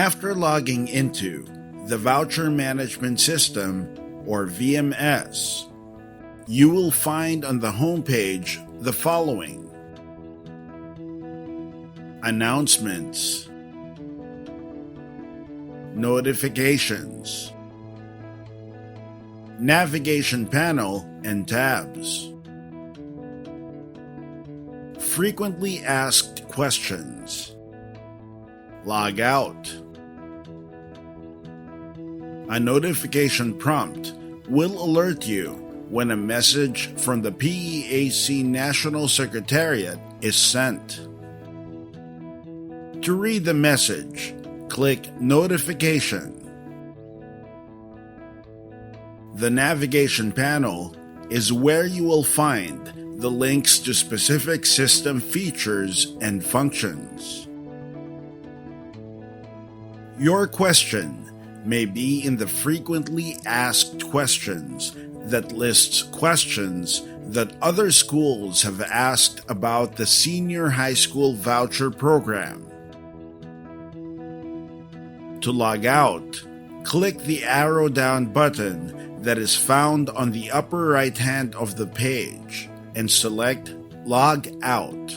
After logging into the Voucher Management System, or VMS, you will find on the homepage the following: announcements, notifications, navigation panel and tabs, frequently asked questions, log out. A notification prompt will alert you when a message from the PEAC National Secretariat is sent. To read the message, click Notification. The navigation panel is where you will find the links to specific system features and functions. Your question may be in the frequently asked questions that lists questions that other schools have asked about the senior high school voucher program. To log out, click the arrow down button that is found on the upper right hand of the page and select Log Out.